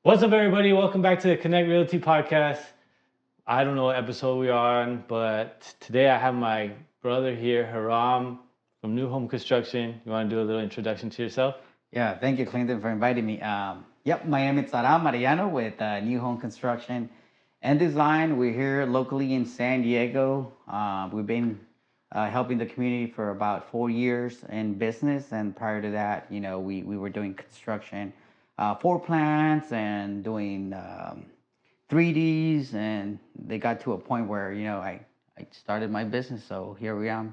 What's up, everybody? Welcome back to the Connect Realty podcast. I don't know what episode we are on, but today I have my brother here, Haram, from New Home Construction. You want to do a little introduction to yourself? Yeah, thank you, Clinton, for inviting me. Yep, my name is Aram Arellano with New Home Construction and Design. We're here locally in San Diego. We've been helping the community for about 4 years in business, and prior to that, we were doing construction, floor plans, and doing 3Ds, and they got to a point where I started my business. So here we are.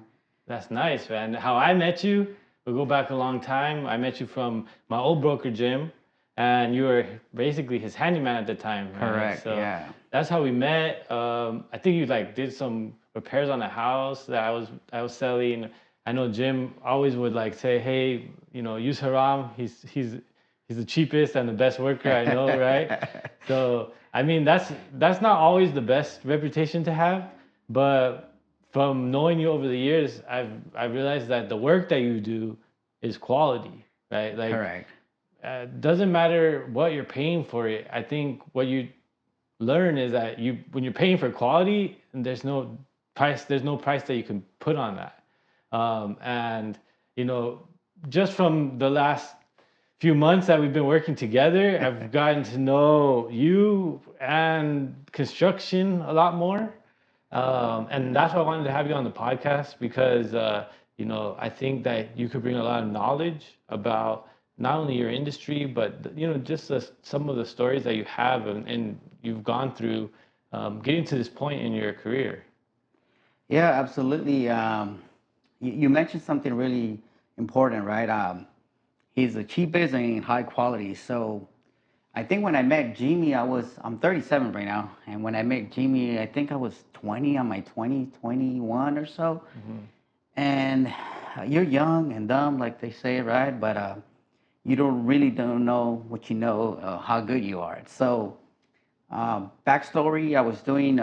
That's nice, man. How I met you, we go back a long time. I met you from my old broker gym, and you were basically his handyman at the time, right? Correct. So Yeah. that's how we met. I think you like did some repairs on the house that I was selling. I know Jim always would like say, "Hey, use Haram. He's the cheapest and the best worker I know," right? So I mean, that's not always the best reputation to have, but from knowing you over the years, I've realized that the work that you do is quality, right? Like, Correct. doesn't matter what you're paying for it. I think what you learn is that when you're paying for quality, there's no price that you can put on that. And you know, just from the last few months that we've been working together, I've gotten to know you and construction a lot more. And that's why I wanted to have you on the podcast because, I think that you could bring a lot of knowledge about not only your industry, but, just some of the stories that you have and you've gone through getting to this point in your career. Yeah, absolutely. You mentioned something really important, right? He's the cheapest and high quality. So I think when I met Jimmy, I'm 37 right now, and when I met Jimmy, I think I was 20 on my 21 or so. And you're young and dumb, like they say, right? But you don't know what you know, how good you are. So backstory, I was doing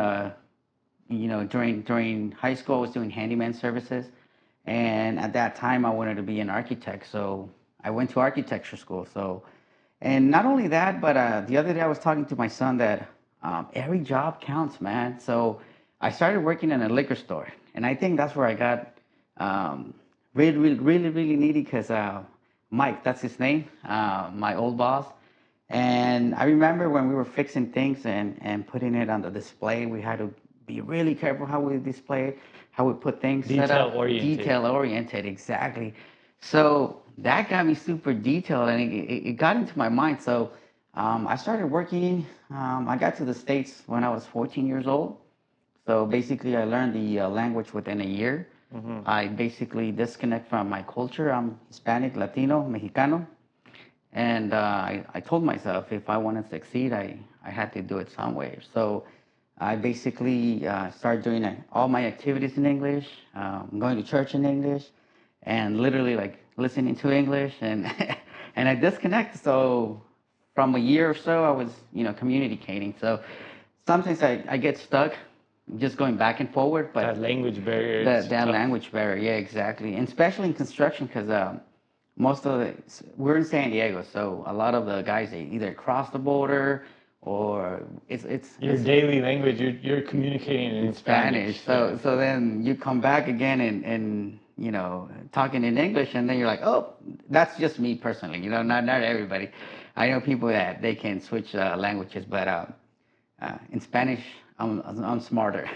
during high school, I was doing handyman services, and at that time, I wanted to be an architect. So I went to architecture school. So, and not only that, but the other day I was talking to my son that every job counts, man. So I started working in a liquor store, and I think that's where I got really, really, really, really needy because Mike, that's his name, my old boss. And I remember when we were fixing things and putting it on the display, we had to be really careful how we display it, how we put things set Detail up, oriented. detail oriented, exactly. So that got me super detailed, and it got into my mind. So I started working. I got to the States when I was 14 years old. So basically, I learned the language within a year. I basically disconnect from my culture. I'm Hispanic, Latino, Mexicano. And I told myself if I want to succeed, I had to do it some way. So I basically started doing all my activities in English, going to church in English, and literally like listening to English, and and I disconnected. So from a year or so, I was communicating. So sometimes I get stuck just going back and forward, but That language barrier that is that tough. language barrier, yeah, exactly, and especially in construction because most of the we're in San Diego, so a lot of the guys they either cross the border or Your it's daily language, you're communicating in in Spanish. Spanish. Yeah. So then you come back again and talking in English, and then you're like, oh, that's just me personally, not everybody. I know people that they can switch languages, but in Spanish, I'm smarter.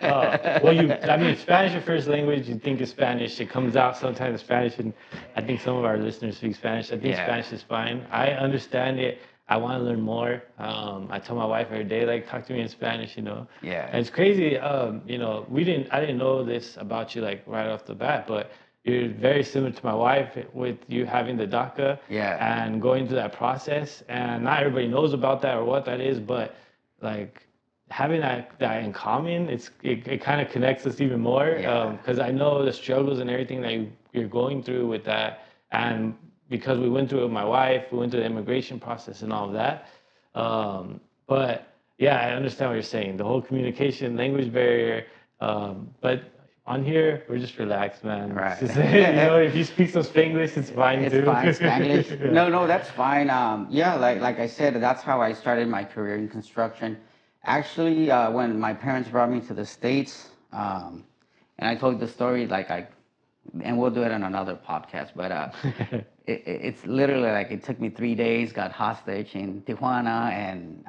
Well, I mean, Spanish your first language, you think of Spanish, it comes out sometimes Spanish, and I think some of our listeners speak Spanish. I think Yeah. Spanish is fine. I understand it. I want to learn more. I tell my wife every day, like, talk to me in Spanish. Yeah. And it's crazy, I didn't know this about you, like, right off the bat, but you're very similar to my wife with you having the DACA Yeah. and going through that process. And not everybody knows about that or what that is, but like, having that in common, it kind of connects us even more Yeah. because I know the struggles and everything that you're going through with that, and because we went through it with my wife, we went through the immigration process and all of that. But yeah, I understand what you're saying. The whole communication, language barrier, but on here, we're just relaxed, man. It's Right. just, if you speak some Spanglish, it's fine It's too. fine, Spanglish. Yeah. No, no, that's fine. Yeah, like I said, that's how I started my career in construction. Actually, when my parents brought me to the States, and I told the story and we'll do it on another podcast, but it's literally like it took me 3 days, got hostage in Tijuana, and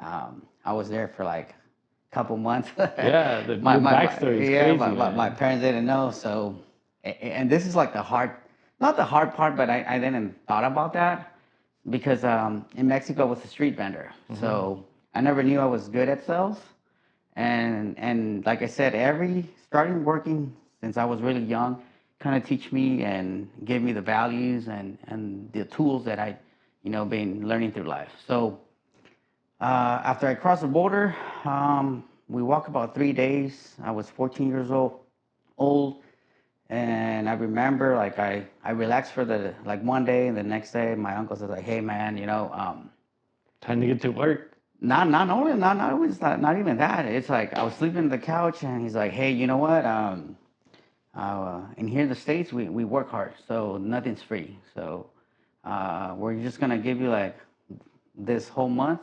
I was there for like a couple months. Yeah, your backstory is Yeah, crazy, my man. parents didn't know, so and this is like not the hard part, but I didn't thought about that because in Mexico I was a street vendor, so I never knew I was good at sales, and like I said, every starting working since I was really young, kind of teach me and gave me the values and the tools that I, been learning through life. So after I crossed the border, we walked about 3 days. I was 14 years old, and I remember like I relaxed for the like one day, and the next day my uncle says like, hey man, Time to get to work. not even that. It's like I was sleeping on the couch, and he's like, hey, you know what? And here in the States, we work hard, so nothing's free. So we're just gonna give you like this whole month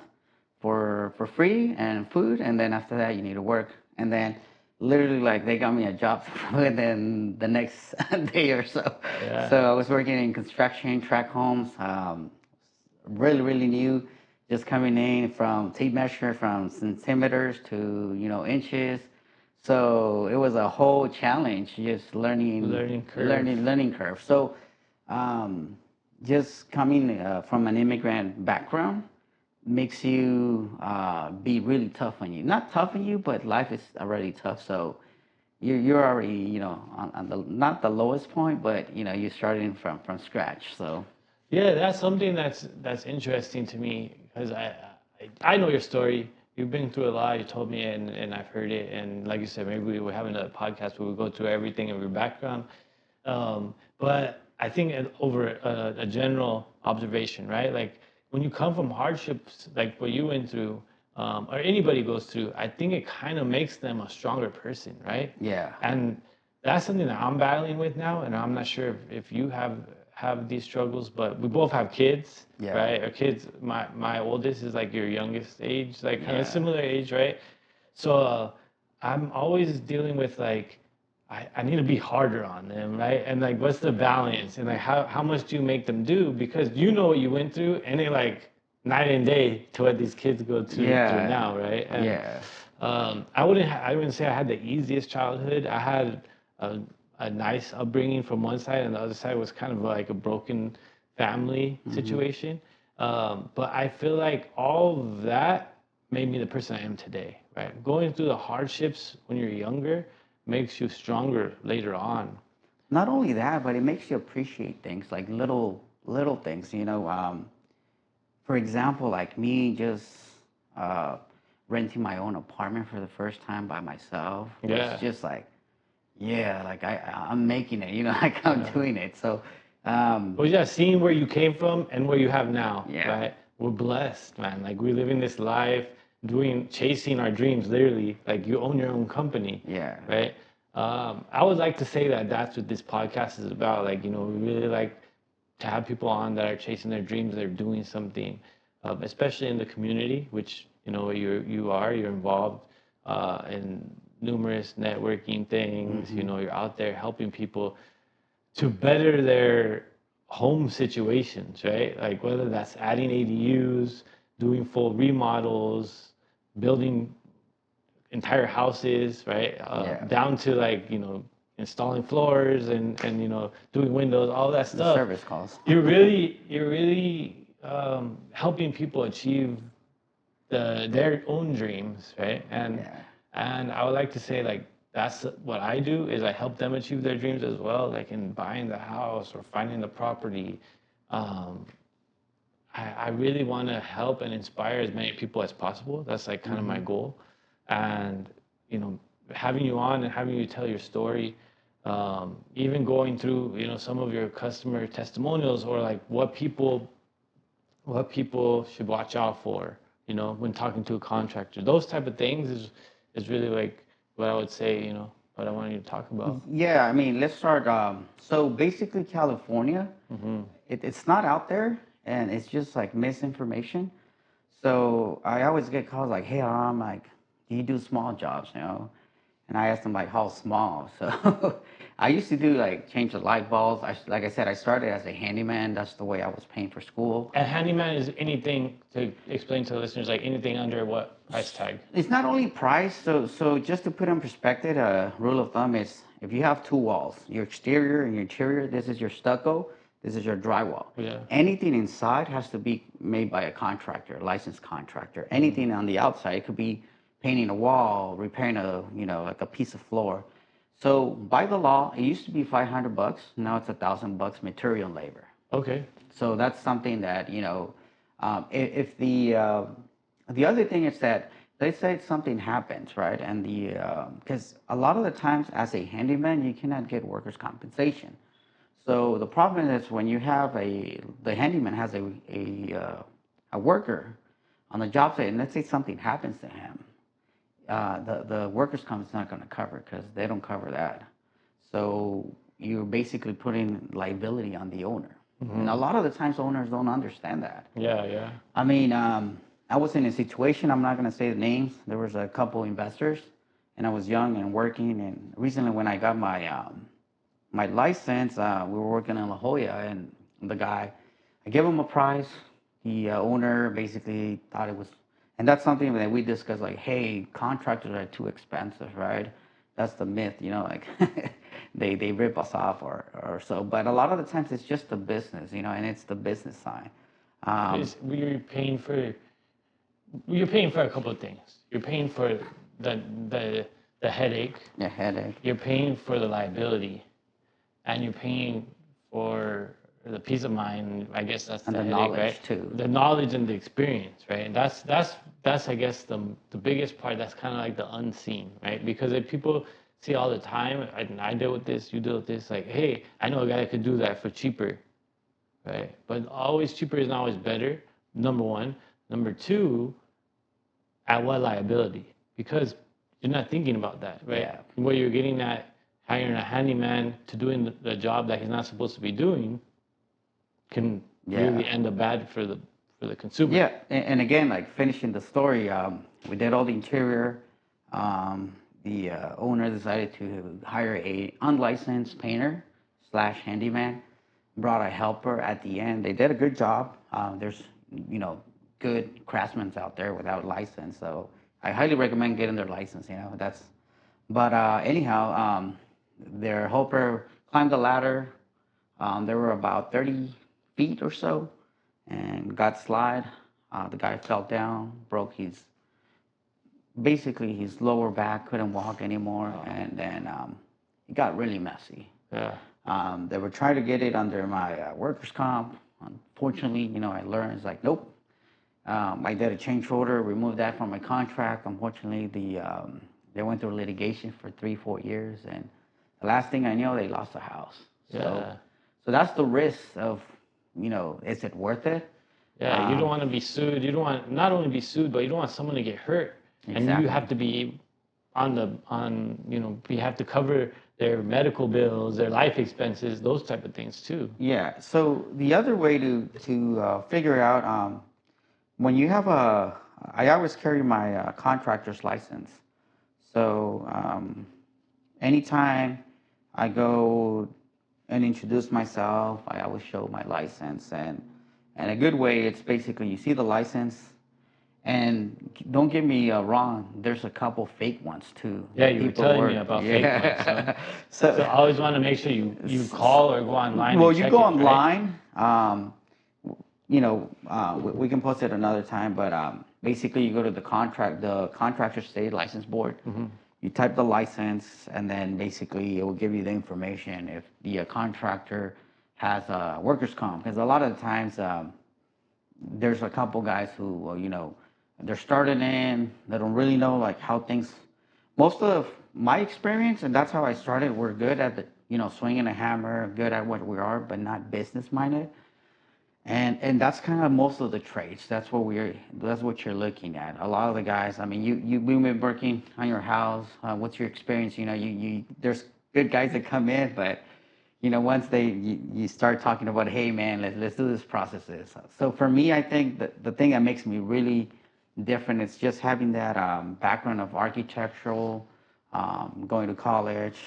for free and food, and then after that you need to work. And then literally like they got me a job within the next day or so. Yeah. So I was working in construction, track homes, really new, just coming in from tape measure from centimeters to inches. So it was a whole challenge, just learning curve. So just coming from an immigrant background makes you be really tough on you. Not tough on you, but life is already tough. So you're already on the not the lowest point, but you're starting from scratch. So Yeah, that's something that's interesting to me because I know your story. You've been through a lot. You told me, and I've heard it. And like you said, maybe we will have another podcast where we go through everything of your background. But I think over a general observation, right? Like when you come from hardships like what you went through, or anybody goes through, I think it kind of makes them a stronger person, right? yeah, And that's something that I'm battling with now, and I'm not sure if you have these struggles, but we both have kids, yeah, right? Our kids, my oldest is like your youngest age, like kind of yeah. similar age, right? So I'm always dealing with like I need to be harder on them, right? And like what's the balance, and like how much do you make them do, because you know what you went through, and it like night and day to what these kids go through Yeah, now, right? And yeah, I wouldn't say I had the easiest childhood. I had a, a nice upbringing from one side, and the other side was kind of like a broken family situation. But I feel like all of that made me the person I am today, right? Going through the hardships when you're younger makes you stronger later on. not only that, but it makes you appreciate things like little things. For example, like me just uh, renting my own apartment for the first time by myself was Yeah, just like, yeah, like I'm making it. Like I'm yeah. doing it. So Well, yeah, seeing where you came from and where you have now, yeah, right? We're blessed, man. Like we're living this life, chasing our dreams, literally. Like you own your own company, yeah, right? I would like to say that that's what this podcast is about. Like, we really like to have people on that are chasing their dreams, they're doing something, especially in the community, which you're involved in numerous networking things. You're out there helping people to better their home situations, right? Like whether that's adding ADUs, doing full remodels, building entire houses, right? yeah. Down to like, installing floors and doing windows, all that The stuff. service calls. You're really helping people achieve their own dreams, right? And Yeah. and I would like to say like that's what I do is I help them achieve their dreams as well, like in buying the house or finding the property. Um, I really want to help and inspire as many people as possible. That's like kind of my goal, and you know, having you on and having you tell your story, even going through some of your customer testimonials or like what people should watch out for, when talking to a contractor. Those type of things is really like what I would say, what I wanted you to talk about. Yeah, I mean, let's start. So basically, California, it's not out there, and it's just like misinformation. So I always get calls like, "Hey, Haram, like, do you do small jobs, you know?" And I asked them like, "How small?" So I used to do like change the light bulbs. Like I said, I started as a handyman. That's the way I was paying for school. And handyman is anything, to explain to the listeners, like anything under what price tag? It's not only price. So just to put in perspective, a rule of thumb is if you have two walls, your exterior and your interior, this is your stucco, this is your drywall. Yeah. Anything inside has to be made by a contractor, a licensed contractor. Anything on the outside, it could be painting a wall, repairing like a piece of floor. So by the law, it used to be $500. Now it's $1,000 material and labor. Okay. So that's something that if the other thing is that let's say something happens, right? And because a lot of the times as a handyman, you cannot get workers' compensation. So the problem is when you have the handyman has a worker on the job site, and let's say something happens to him, the workers' comp is not going to cover because they don't cover that. So you're basically putting liability on the owner. And a lot of the times owners don't understand that. Yeah, yeah. I mean, I was in a situation, I'm not going to say the names. There was a couple investors, and I was young and working. And recently when I got my license, we were working in La Jolla, and the guy, I gave him a price. The owner basically thought it was, and that's something that we discussed, like, hey, contractors are too expensive, right? That's the myth, like they rip us off or so. But a lot of the times it's just the business, and it's the business side. You're paying for a couple of things. You're paying for the headache. Yeah, headache. You're paying for the liability, and you're paying for the peace of mind. I guess that's And the the headache, knowledge right? too. The knowledge and the experience, right? And that's I guess the biggest part. That's kind of like the unseen, right? Because if people see all the time, I deal with this, you deal with this. Like, hey, I know a guy that could do that for cheaper, right? But always cheaper is not always better. Number one. Number two, at what liability? Because you're not thinking about that, right? Yeah. What you're getting at hiring a handyman to doing the job that he's not supposed to be doing can really end up bad for the consumer. Yeah, and again, like finishing the story, we did all the interior. The owner decided to hire a unlicensed painter slash handyman. Brought a helper at the end. They did a good job. There's good craftsmen out there without license, so I highly recommend getting their license. But anyhow, their helper climbed the ladder. There were about 30 feet or so, and got slide. The guy fell down, broke his lower back, couldn't walk anymore, and then it got really messy. Yeah. They were trying to get it under my workers' comp. Unfortunately, I learned it's like, nope. I did a change order, removed that from my contract. Unfortunately, they went through litigation for 3-4 years, and the last thing I knew, they lost the house. So that's the risk of, is it worth it? Yeah, you don't want to be sued. You don't want not only be sued, but you don't want someone to get hurt, and you have to be you have to cover their medical bills, their life expenses, those type of things too. Yeah. So the other way to figure out when you have I always carry my contractor's license. So anytime I go and introduce myself, I always show my license, and a good way, it's basically you see the license, and don't get me wrong, there's a couple fake ones too. Yeah, you were telling me about fake ones. Huh? So I always want to make sure you call or go online. Well, and check you go it, online. Right? We can post it another time, but basically you go to the contractor state license board. Mm-hmm. You type the license, and then basically it will give you the information if the contractor has a workers' comp. Because a lot of the times there's a couple guys who, they're starting in, they don't really know like how things. Most of my experience, and that's how I started, we're good at swinging a hammer, good at what we are, but not business minded. And that's kind of most of the trades. That's what you're looking at. A lot of the guys. I mean, you've been working on your house. What's your experience? You know, you there's good guys that come in, but once you start talking about, hey man, let's do this processes. So for me, I think that the thing that makes me really different is just having that background of architectural, going to college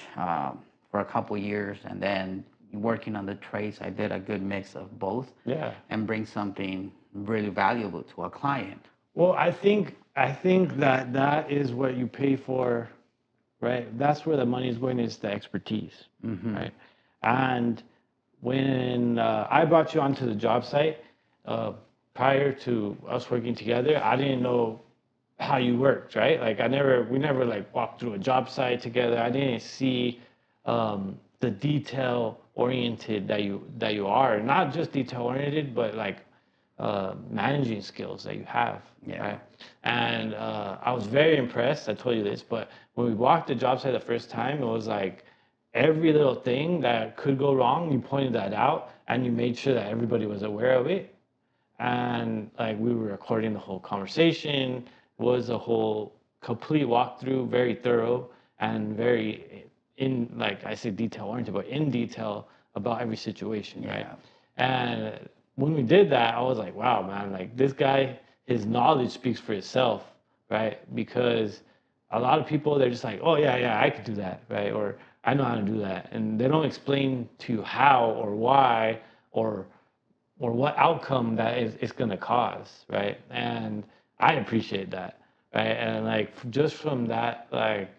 for a couple years, and then working on the trades. I did a good mix of both, Yeah. and bring something really valuable to a client. Well, I think that that is what you pay for, right? That's where the money is going, is the expertise, right? And when I brought you onto the job site, uh, prior to us working together, I didn't know how you worked, right? Like we never like walked through a job site together. I didn't see the detail oriented that you are, not just detail oriented, but like managing skills that you have, Yeah. right? And I was very impressed. I told you this, but when we walked the job site the first time, it was like every little thing that could go wrong, you pointed that out, and you made sure that everybody was aware of it. And like we were recording the whole conversation, was a whole complete walkthrough, very thorough and very in, like I say, detail oriented, but in detail about every situation, right? Yeah. And when we did that, I was like, wow, man, like this guy, his knowledge speaks for itself, right? Because a lot of people, they're just like, oh yeah, yeah, I could do that, right? Or I know how to do that, and they don't explain to you how or why or what outcome that is it's going to cause, right? And I appreciate that, right? And like just from that like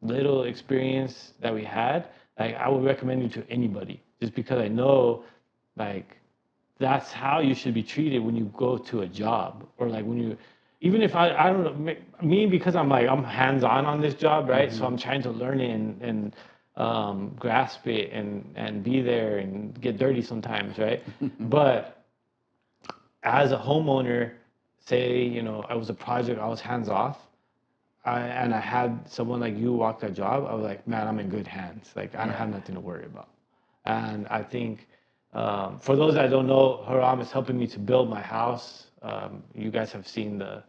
little experience that we had, like I would recommend you to anybody, just because I know like that's how you should be treated when you go to a job, or like when you, even if I don't know, me, because I'm hands-on on this job, right? So I'm trying to learn it and grasp it and be there and get dirty sometimes, right? But as a homeowner, say, I was a project, I was hands off, and I had someone like you walk that job, I was like, man, I'm in good hands. Like, I don't have Yeah. nothing to worry about. And I think for those that don't know, Haram is helping me to build my house. You guys have seen the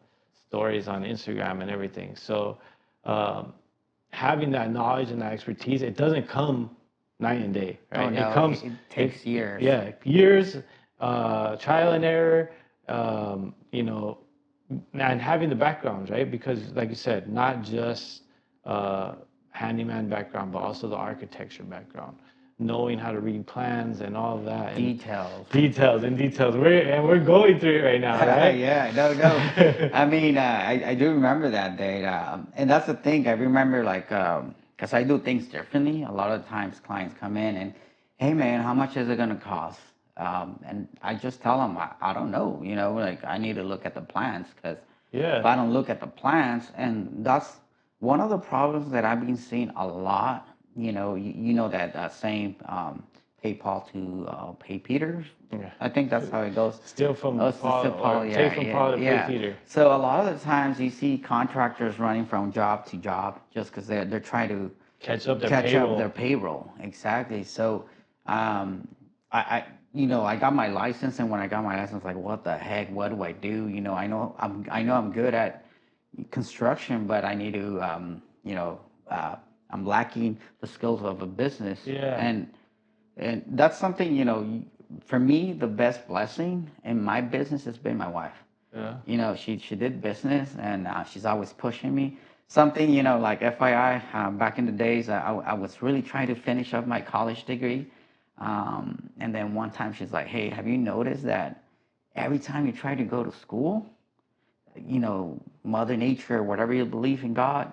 stories on Instagram and everything. So um, having that knowledge and that expertise, it doesn't come night and day, Oh right? It no, comes, it takes years. yeah, years, trial and error, and having the backgrounds, right? Because, like you said, not just handyman background, but also the architecture background, knowing how to read plans and all of that, and Details. details. We're going through it right now, right? Yeah, no. I mean, I do remember that day, and that's the thing. I remember, like, because I do things differently. A lot of times, clients come in and, hey, man, how much is it gonna cost? And I just tell them, I don't know. Like I need to look at the plans, because if Yeah. I don't look at the plans, and that's one of the problems that I've been seeing a lot. You know that saying, pay Paul to pay Peter. Yeah. I think that's how it goes. Steal from Oh, it's the Paul, still Paul, or take yeah, from yeah, Paul to pay yeah. Peter. So a lot of the times you see contractors running from job to job just because they're trying to Catch up their catch up their payroll. payroll. Exactly. So, um, I got my license, and when I got my license, like, what the heck? What do I do? I know I'm good at construction, but I need to, I'm lacking the skills of a business, Yeah. and that's something, for me, the best blessing in my business has been my wife. Yeah. She did business, and she's always pushing me. Something, like FYI, back in the days, I was really trying to finish up my college degree. And then one time she's like, hey, have you noticed that every time you try to go to school, Mother Nature, whatever you believe in God,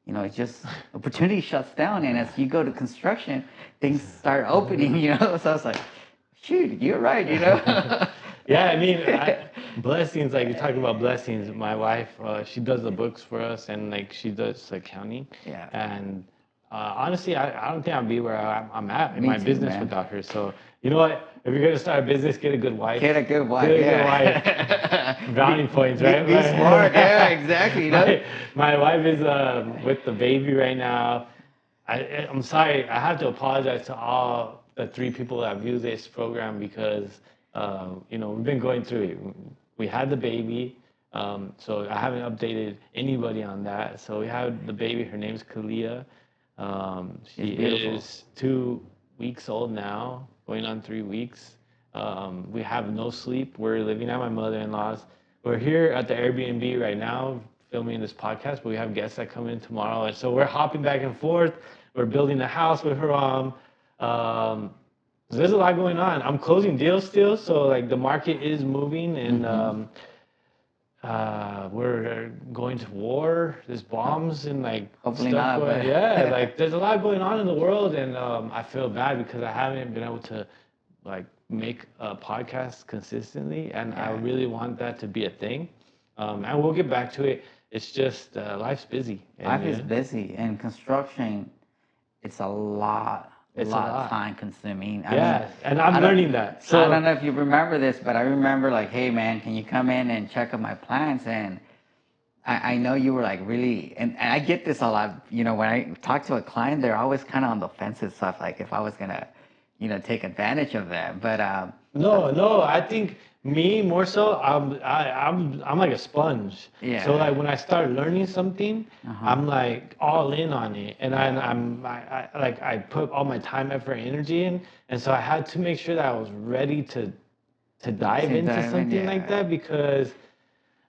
it's just opportunity shuts down. And as you go to construction, things start opening, So I was like, shoot, you're right. Yeah, I mean, blessings, like you're talking about blessings. My wife, she does the books for us, and like she does accounting. Yeah. And honestly, I don't think I'd be where I'm at in Me my too, business man. without her. So, you know what? If you're gonna start a business, get a good wife. Get a good wife, Get a good yeah. wife. Brownie points, right? Be smart, yeah, exactly. My wife is with the baby right now. I'm sorry. I have to apologize to all the three people that view this program, because We've been going through it. We had the baby, so I haven't updated anybody on that. So we had the baby. Her name's Kalia. She It's beautiful. is 2 weeks old now, going on 3 weeks. We have no sleep. We're living at my mother-in-law's. We're here at the Airbnb right now filming this podcast, but we have guests that come in tomorrow. And so we're hopping back and forth. We're building a house with Haram. So there's a lot going on. I'm closing deals still, so like the market is moving, and we're going to war. There's bombs and like Hopefully stuff not, going. but Yeah, like there's a lot going on in the world, and I feel bad because I haven't been able to like make a podcast consistently, and I yeah, really want that to be a thing. And we'll get back to it. It's just life's busy, and life is busy and construction. It's a it's a lot lot. time consuming. I mean, Yeah, and I'm I don't, learning that. I don't So know if you remember this, but I remember like, hey man, can you come in and check out my plans? And I know you were like really, and I get this a lot. When I talk to a client, they're always kind of on the fence and stuff. Like if I was gonna, take advantage of that. But no, I think me more so. I'm like a sponge. So yeah, like when I start learning something, uh-huh. I'm like all in on it, and Yeah, I put all my time, effort, and energy in, and so I had to make sure that I was ready to dive to into dive in, something like yeah. that because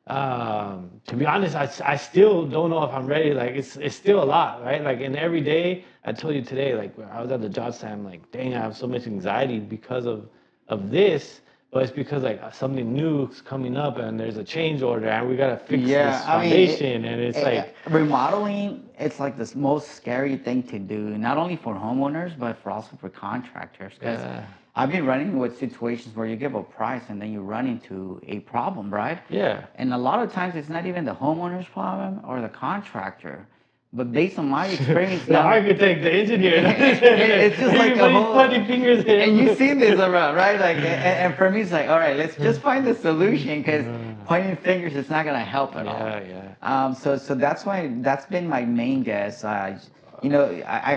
to be honest, I still don't know if I'm ready. Like it's still a lot, right? Like and every day, I told you today, like when I was at the job site, I'm like, dang, I have so much anxiety because of this, but it's because like something new is coming up and there's a change order and we gotta fix Yeah, this I mean, foundation and it's like, remodeling, it's like this most scary thing to do, not only for homeowners, but for also for contractors. Because yeah, I've been running with situations where you give a price and then you run into a problem, right? yeah. And a lot of times it's not even the homeowner's problem or the contractor. But based on my experience The now, architect, the engineer, it's just like a everybody's whole, pointing fingers at and you him. see this around, right? Like, and for me, it's like, all right, let's just find the solution because pointing fingers is not gonna help at all. Yeah, yeah. So that's why that's been my main guess. I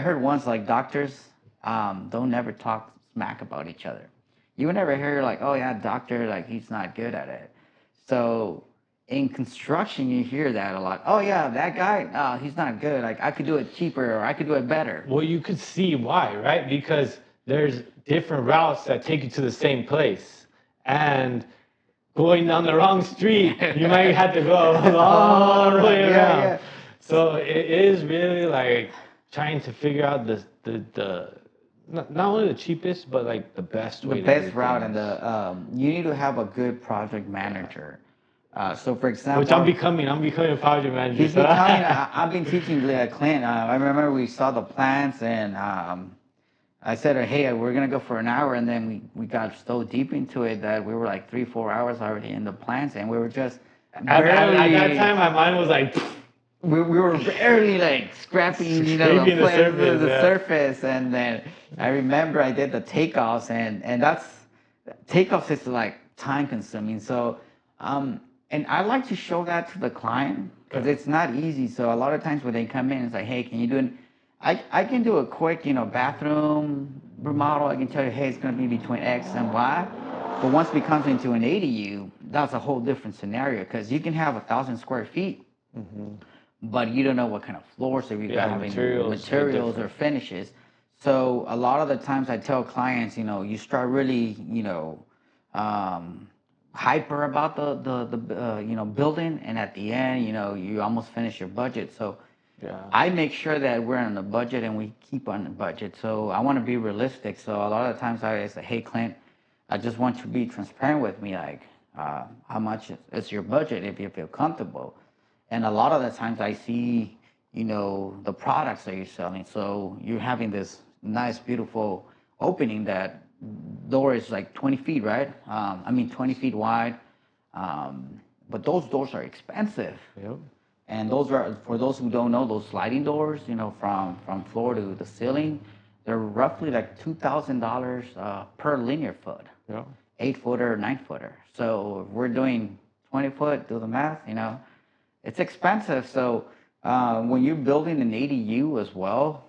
heard once like doctors don't never talk smack about each other. You would never hear like, oh yeah, doctor, like he's not good at it. So in construction, you hear that a lot. Oh yeah, that guy, he's not good. Like I could do it cheaper or I could do it better. Well, you could see why, right? Because there's different routes that take you to the same place. And going down the wrong street, you might have to go a All long right, way yeah, around. yeah. So it is really like trying to figure out the not only the cheapest, but like the best The way to do best route and things. the you need to have a good project Yeah. manager. So for Which I'm example, becoming. I'm becoming a project manager. he's So been telling. I've been teaching Clint. I remember we saw the plans and I said, hey, we're gonna go for an hour, and then we got so deep into it that we were like 3-4 hours already in the plans, and we were just at that barely time, my mind was like we were barely like scrapping, the scraping the plans, surface. the Yeah. surface, and then I remember I did the takeoffs, and that's takeoffs is like time consuming. So, and I like to show that to the client because Yeah. it's not easy. So a lot of times when they come in, it's like, hey, can you do it? I can do a quick, bathroom remodel. I can tell you, hey, it's going to be between X and Y. But once it comes into an ADU, that's a whole different scenario because you can have 1,000 square feet, but you don't know what kind of floors are you Yeah, having, materials hit materials or different. finishes. So a lot of the times I tell clients, you start really, um, hyper about the building, and at the end, you almost finish your budget. So Yeah. I make sure that we're on the budget and we keep on the budget. So I want to be realistic. So a lot of times I say, hey, Clint, I just want you to be transparent with me. Like, how much is your budget if you feel comfortable? And a lot of the times I see, the products that you're selling. So you're having this nice, beautiful opening that door is like 20 feet, right? 20 feet wide. But those doors are expensive. Yep. And those are, for those who don't know, those sliding doors, from floor to the ceiling, they're roughly like $2,000 per linear foot, Yep. 8 footer, 9 footer. So if we're doing 20 foot, do the math, it's expensive. So when you're building an ADU as well,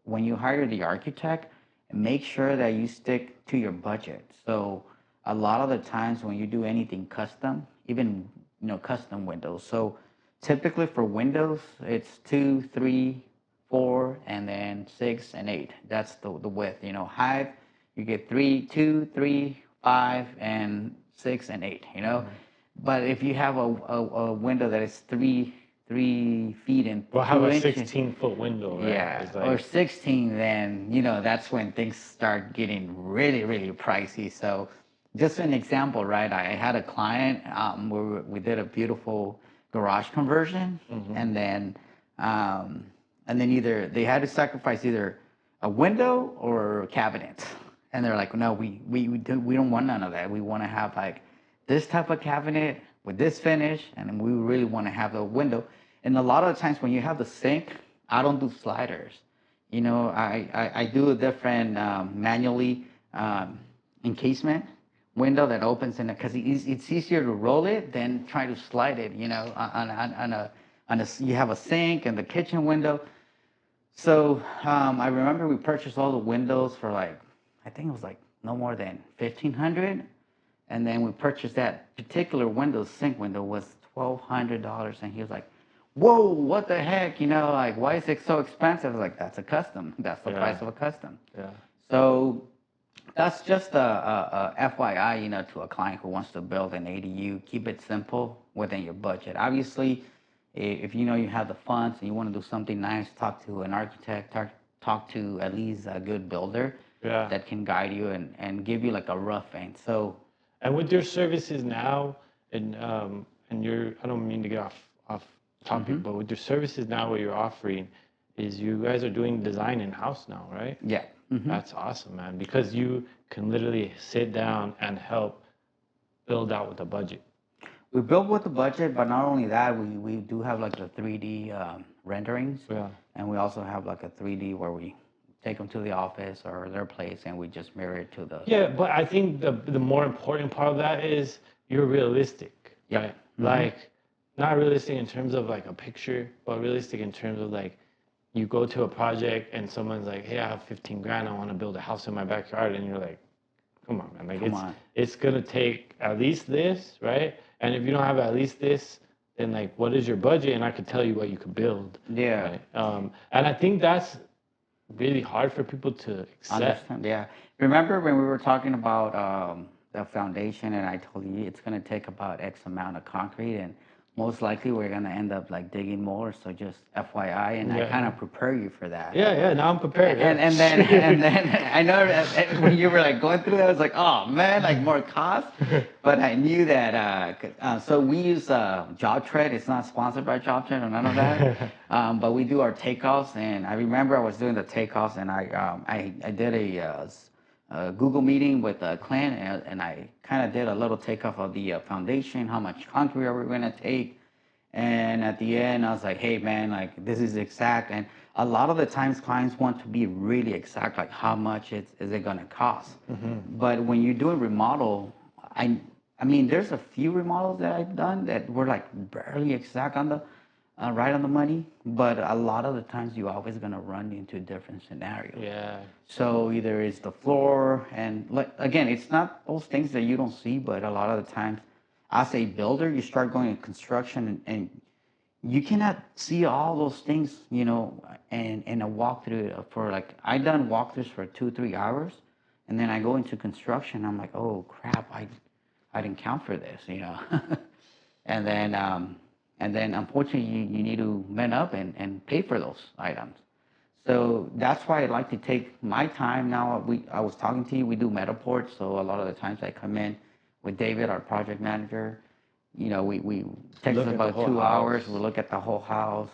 when you hire the architect, make sure that you stick to your budget. So a lot of the times when you do anything custom, even custom windows. So typically for windows, it's 2, 3, 4, and then 6 and 8. That's the width. Height, you get 3, 2, 3, 5, and 6 and 8. But if you have a window that is 3 feet and We'll have 2 inches, 16-foot window, right? yeah, It's or like, 16, then that's when things start getting really, really pricey. So, just an example, right? I had a client where we did a beautiful garage conversion, and then either they had to sacrifice either a window or cabinets, and they're like, no, we don't want none of that. We want to have like this type of cabinet with this finish, and we really want to have the window. And a lot of the times when you have the sink, I don't do sliders. I do a different manually encasement window that opens in it because it's easier to roll it than try to slide it. You have a sink and the kitchen window. So I remember we purchased all the windows for like, I think it was like no more than 1,500, and then we purchased that particular window, sink window, was $1,200, and he was like, whoa, what the heck? Like, why is it so expensive? I was like, that's a custom. That's the price of a custom. yeah. So that's just a FYI, to a client who wants to build an ADU. Keep it simple within your budget. Obviously, if you have the funds and you want to do something nice, talk to an architect, talk to at least a good builder that can guide you and give you like a rough end. So, and with your services now, and I don't mean to get off topic, but with your services now, what you're offering is you guys are doing design in-house now, right? Yeah. That's awesome, man, because you can literally sit down and help build out with a budget. We build with the budget, but not only that, we do have like the 3D renderings. Yeah. And we also have like a 3D where we take them to the office or their place and we just mirror it to the... Yeah, but I think the more important part of that is you're realistic, right? Like, not realistic in terms of like a picture, but realistic in terms of like, you go to a project and someone's like, hey, I have 15 grand, I want to build a house in my backyard. And you're like, come on, man. Like, it's going to take at least this, right? And if you don't have at least this, then like, what is your budget? And I could tell you what you could build. Yeah. Right? And I think that's really hard for people to accept. Understand, yeah. Remember when we were talking about the foundation and I told you it's going to take about X amount of concrete and most likely we're going to end up like digging more. So just FYI, and I kind of prepare you for that. Yeah, now I'm prepared. And then I know that when you were like going through that, I was like, oh man, like more cost. But I knew that, so we use Job Tread. It's not sponsored by Job Tread or none of that. But we do our takeoffs. And I remember I was doing the takeoffs and I did a Google meeting with a client, and I kind of did a little takeoff of the foundation, how much concrete are we going to take. And at the end, I was like, hey, man, like this is exact. And a lot of the times clients want to be really exact, like how much is it going to cost. But when you're doing remodel, I mean, there's a few remodels that I've done that were like barely exact on the right on the money, but a lot of the times you're always going to run into different scenarios. Yeah. So either it's the floor, and like, again, it's not those things that you don't see, but a lot of the times, as a builder, you start going in construction and you cannot see all those things, in a walkthrough for like, I done walkthroughs for 2-3 hours, and then I go into construction, I'm like, oh crap, I didn't count for this, and then unfortunately you need to man up and pay for those items. So that's why I like to take my time now. I was talking to you, we do Metaports, so a lot of the times I come in with David, our project manager. We take us about 2 hours, we look at the whole house.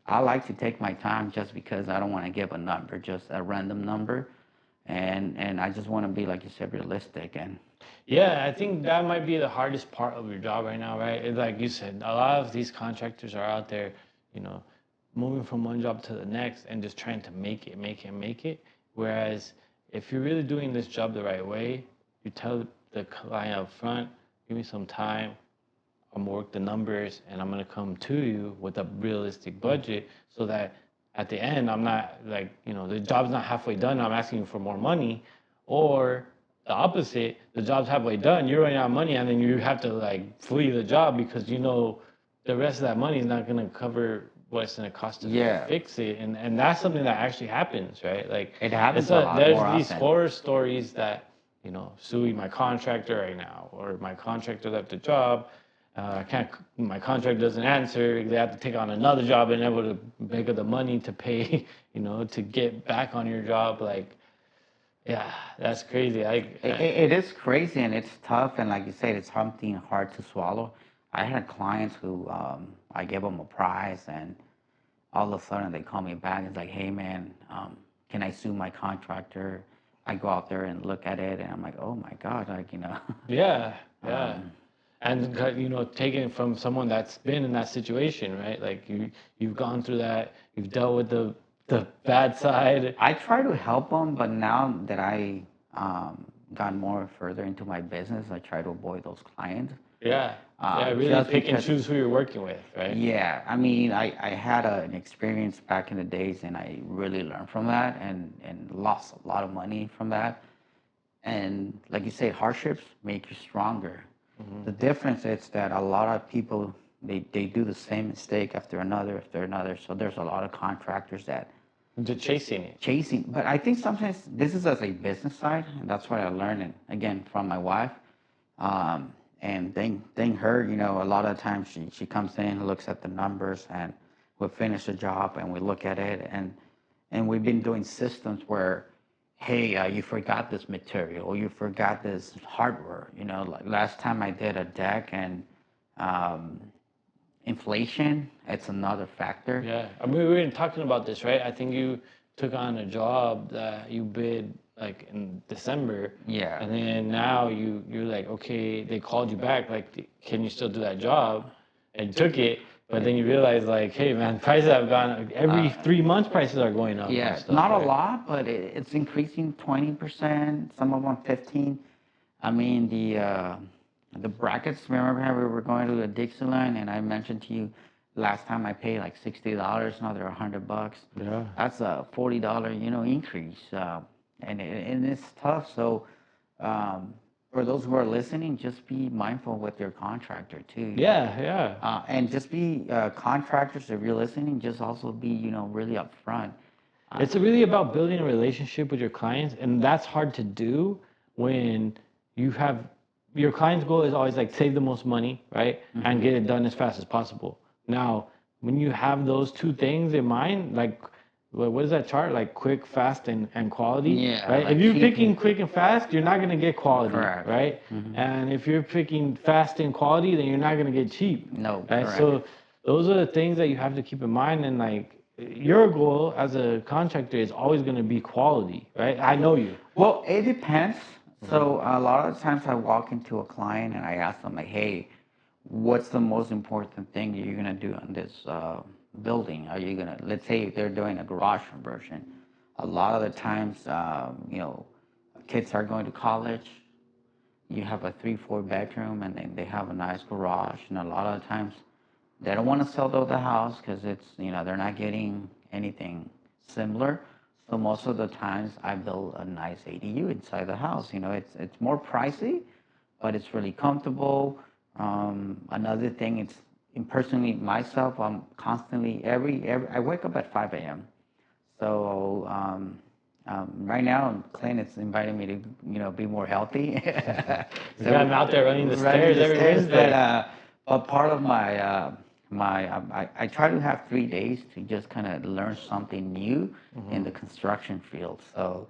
I like to take my time just because I don't want to give a number, just a random number. And I just want to be, like you said, realistic. And yeah, I think that might be the hardest part of your job right now, right? It's like you said, a lot of these contractors are out there, moving from one job to the next and just trying to make it. Whereas if you're really doing this job the right way, you tell the client up front, give me some time, I'm gonna work the numbers, and I'm gonna come to you with a realistic budget so that at the end, I'm not like, the job's not halfway done, I'm asking you for more money, or the opposite. The job's halfway done, you're running out of money, and then you have to like flee the job because you know the rest of that money is not going to cover what it's going to cost to Yeah, fix it, and that's something that actually happens, right? Like it happens it's a a lot there's more these often. horror stories that suing my contractor right now, or my contractor left the job. I can't. My contract doesn't answer. They have to take on another job and able to make the money to pay, to get back on your job. Like, yeah, that's crazy. It is crazy and it's tough, and like you said, it's something hard to swallow. I had clients who I gave them a price, and all of a sudden they call me back. It's like, hey man, can I sue my contractor? I go out there and look at it, and I'm like, oh my God, Yeah, yeah. um, And taking it from someone that's been in that situation, right? Like you've gone through that, you've dealt with the bad side. I try to help them, but now that I got more further into my business, I try to avoid those clients. Yeah, yeah. Really Just pick and because, choose who you're working with, right? yeah, I mean, I had an experience back in the days, and I really learned from that, and lost a lot of money from that. And like you say, hardships make you stronger. Hmm. The difference is that a lot of people, they do the same mistake after another. So there's a lot of contractors that The chasing it. chasing. But I think sometimes this is as a business side, and that's what I learned, and again, from my wife. And thank her, a lot of times she comes in, looks at the numbers, and we'll finish the job, and we look at it, and we've been doing systems where, hey, you forgot this material, or you forgot this hardware. Like last time I did a deck, and um, inflation, it's another factor. Yeah, I mean, we were talking about this, right? I think you took on a job that you bid like in December, Yeah. and then now you're like, okay, they called you back, like, can you still do that job? And you took it, but then you realize, like, hey, man, prices have gone every Uh, 3 months, prices are going up on yeah, stuff, not a right? lot, but it's increasing 20%, some of them 15. I mean, the brackets, remember how we were going to the Dixieland, and I mentioned to you last time I paid like $60, now they're $100. Yeah. That's a $40, increase. And it's tough. So for those who are listening, just be mindful with your contractor too. Yeah, yeah. And just be contractors, if you're listening, just also be, really upfront. It's really about building a relationship with your clients, and that's hard to do when you have your client's goal is always like save the most money, right? And get it done as fast as possible. Now, when you have those two things in mind, like what is that chart? Like quick, fast, and quality, Yeah, right? If like you're cheap. picking quick and fast, you're not gonna get quality, Correct. right? And if you're picking fast and quality, then you're not gonna get cheap, No, right? correct. So those are the things that you have to keep in mind, and like your goal as a contractor is always going to be quality, right? I know you. Well, it depends. So a lot of times I walk into a client and I ask them like, "Hey, what's the most important thing you're gonna do on this building? Are you gonna, let's say they're doing a garage conversion. A lot of the times, kids are going to college. You have a 3, 4 bedroom, and then they have a nice garage. And a lot of times they don't want to sell the house because it's, they're not getting anything similar. So most of the times I build a nice ADU inside the house. It's more pricey, but it's really comfortable. Another thing, it's personally myself, I'm constantly every I wake up at 5 a.m. So right now, Clint is inviting me to, be more healthy. You got him out there running the running stairs the every stairs, Wednesday. but part of I try to have 3 days to just kind of learn something new in the construction field. So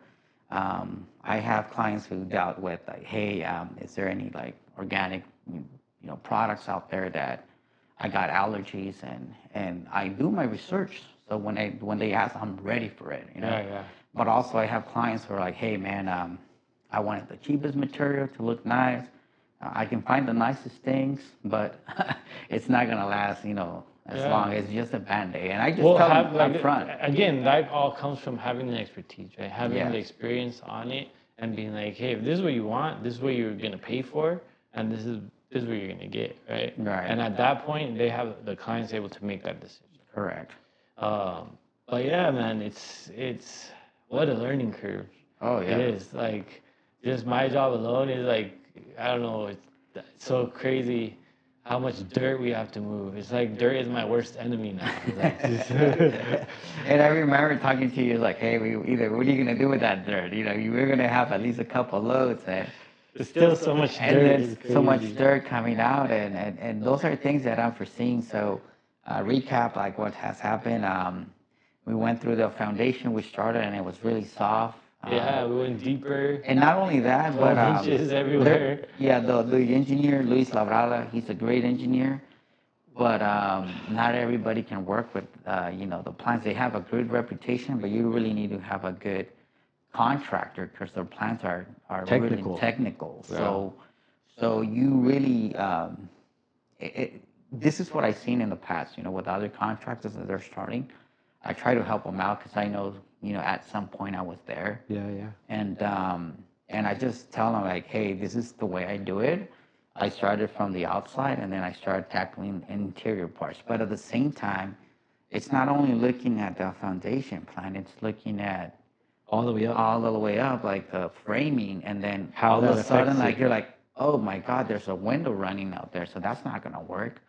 I have clients who dealt with like, hey, is there any like organic, products out there that I got allergies, and I do my research. So when they ask, I'm ready for it. Yeah, yeah. But also I have clients who are like, hey man, I wanted the cheapest material to look nice. I can find the nicest things, but it's not gonna last, as Yeah. long as just a band-aid. And I just Well, tell have them like up front. again, that all comes from having the expertise, right? Having the Yes. experience on it and being like, hey, if this is what you want, this is what you're gonna pay for, and this is what you're gonna get, right? Right. And at that point, they have the clients able to make that decision. Correct. But yeah, man, it's what a learning curve. Oh It yeah. is like just my job alone is like, I don't know, it's so crazy how much dirt we have to move. It's like dirt is my worst enemy now. It's like just And I remember talking to you like, hey, what are you gonna do with that dirt? You know, you were gonna have at least a couple loads, it's still so much and dirt. then It's so much crazy. dirt coming out, and those are things that I'm foreseeing. So, recap like what has happened. We went through the foundation we started, and it was really soft. Yeah, we went deeper, And not only that, but 12 inches everywhere. yeah, the engineer Luis Labrada, he's a great engineer, but not everybody can work with the plants. They have a good reputation, but you really need to have a good contractor because their plants are really Technical. technical. Yeah. So you really this is what I've seen in the past. You know, with other contractors that they're starting, I try to help them out because I know at some point I was there, Yeah, yeah. and I just tell them like, hey, this is the way I do it. I started from the outside and then I started tackling interior parts. But at the same time, it's not only looking at the foundation plan, it's looking at All the way up. all the way up, like the framing, and then How all of that a sudden, affects like it. you're like, oh my God, there's a window running out there, so that's not gonna work,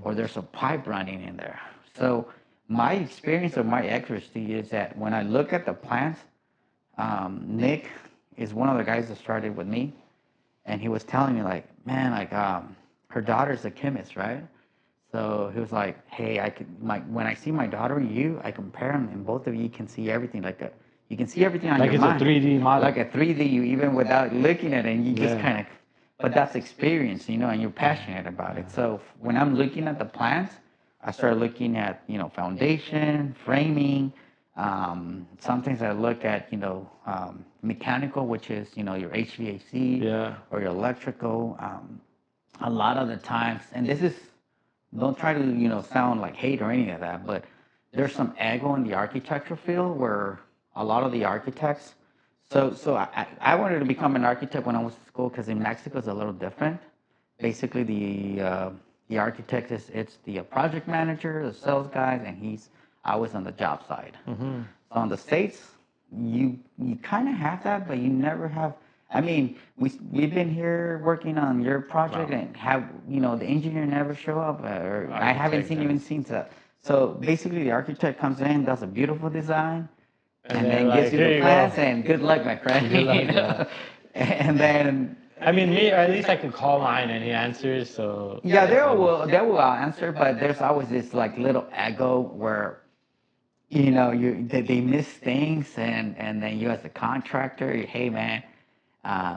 or there's a pipe running in there. So my experience or my expertise is that when I look at the plants, Nick is one of the guys that started with me, and he was telling me like, man, like her daughter's a chemist, right? So he was like, hey, when I see my daughter and you, I compare them, and both of you can see everything you can see everything on Like your it's a mind. 3D model. Like a 3D, you even without looking at it, and you just Yeah. kind of, but that's experience, and you're passionate about it. So when I'm looking at the plants, I start looking at, foundation, framing. Sometimes I look at, mechanical, which is, your HVAC Yeah. or your electrical. A lot of the times, and this is, don't try to, sound like hate or any of that, but there's some ego in the architecture field where a lot of the architects, so I wanted to become an architect when I was in school because in Mexico it's a little different. Basically, the architect it's the project manager, the sales guys, and I was on the job side. So on the States, you kind of have that, but you never have. I mean, we've been here working on your project Wow. and have the engineer never show up, or I haven't Architect even does. seen that. So basically, the architect comes in, does a beautiful design, and then then gives like, you here the you plans go. and good luck, my friend. Good luck, You know? yeah. And then I mean, me, or at least I can call mine and he answers. So yeah, it's always, they will answer, but there's always this like little ego where they miss things, and then you as a contractor, hey man,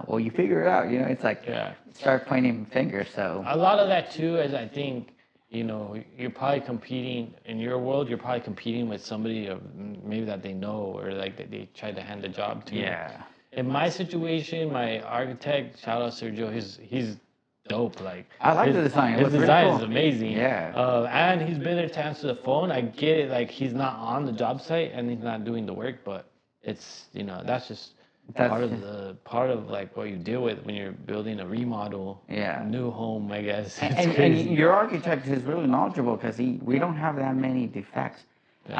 well you figure it out. It's like yeah. start pointing fingers. So A lot of that too is I think, you're probably competing in your world. You're probably competing with somebody of maybe that they know or like that they tried to hand the job to. yeah, In my situation, my architect, shout out Sergio, he's dope. Like I like the design. It his looks really design is cool. amazing. Yeah. And he's been there to answer the phone. I get it. Like he's not on the job site and he's not doing the work, but it's that's just That's part of like what you deal with when you're building a remodel, Yeah. new home. I guess it's And crazy. your architect is really knowledgeable because we don't have that many defects.